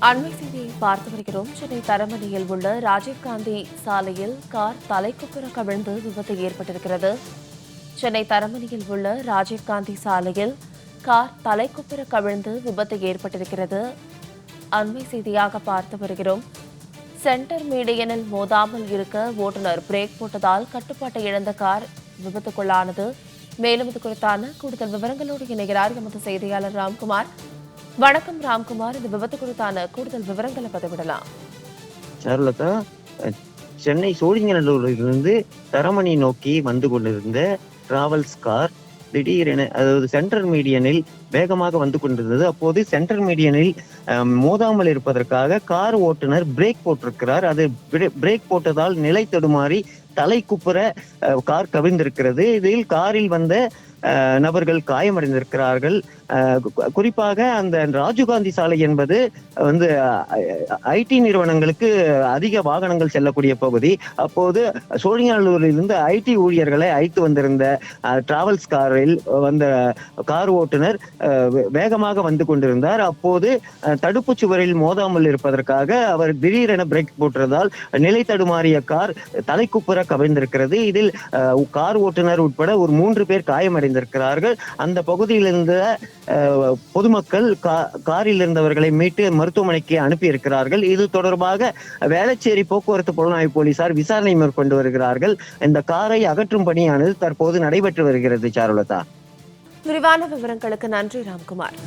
அண்மை செய்தியை பார்த்து வருகிறோம். சென்னை தரமணியில் உள்ள ராஜீவ்காந்தி சாலையில் கார் தலைக்குப்புற கவிழ்ந்து விபத்து ஏற்பட்டிருக்கிறது. சென்னை தரமணியில் உள்ள ராஜீவ்காந்தி சாலையில் கார் தலைக்குப்புற கவிழ்ந்து விபத்து ஏற்பட்டிருக்கிறது. அண்மை செய்தியாக பார்த்து வருகிறோம். சென்டர் மீடியனில் மோதாமல் இருக்க ஓட்டுநர் பிரேக் போட்டதால் கட்டுப்பாட்டை இழந்த கார் விபத்துக்குள்ளானது. மேலும் இது குறித்தான கூடுதல் விவரங்களோடு இணைகிறார் எமது செய்தியாளர் ராம்குமார். வணக்கம் ராம்குமார், இந்த விபத்து குறித்தான கூடுதல் விவரங்களை பதிவிடலாம். சார்லதா, சென்னை சோழிங்கநல்லூரிலிருந்து தரமணி நோக்கி வந்து கொண்டிருந்த டிராவல்ஸ் கார் திடீரென, அதாவது சென்ட்ரல் மீடியனில் வேகமாக வந்து கொண்டிருந்தது. அப்போது சென்ட்ரல் மீடியனில் மோதாமல் இருப்பதற்காக கார் ஓட்டுநர் பிரேக் போட்டிருக்கிறார். அது பிரேக் போட்டதால் நிலை தடுமாறி தலை குப்புற கார் கவிழ்ந்திருக்கிறது. இதில் காரில் வந்த நபர்கள் காயமடைந்திருக்கிறார்கள். குறிப்பாக அந்த ராஜீவ்காந்தி சாலை என்பது வந்து ஐடி நிறுவனங்களுக்கு அதிக வாகனங்கள் செல்லக்கூடிய பகுதி. அப்போது சோழிங்கநல்லூரிலிருந்து ஐடி ஊழியர்களை அழைத்து வந்திருந்த டிராவல்ஸ் காரில் வந்த கார் ஓட்டுநர் வேகமாக வந்து கொண்டிருந்தார். அப்போது தடுப்பு சுவரில் மோதாமல் இருப்பதற்காக அவர் திடீரென பிரேக் போட்டதால் நிலை தடுமாறிய கார் தலைக்குப்புற கவிழ்ந்திருக்கிறது. இதில் கார் ஓட்டுநர் உட்பட ஒரு 3 பேர் காயமடைந்திருக்கிறார்கள். அந்த பகுதியில் இருந்த பொதுமக்கள் காரில் இருந்தவர்களை மீட்டு மருத்துவமனைக்கு அனுப்பி இருக்கிறார்கள். இது தொடர்பாக வேளச்சேரி போக்குவரத்து புலனாய்வு போலீசார் விசாரணை மேற்கொண்டு வருகிறார்கள். இந்த காரை அகற்றும் பணியானது தற்போது நடைபெற்று வருகிறது. சாருலதா, விரிவான விவரங்களுக்கு நன்றி ராம்குமார்.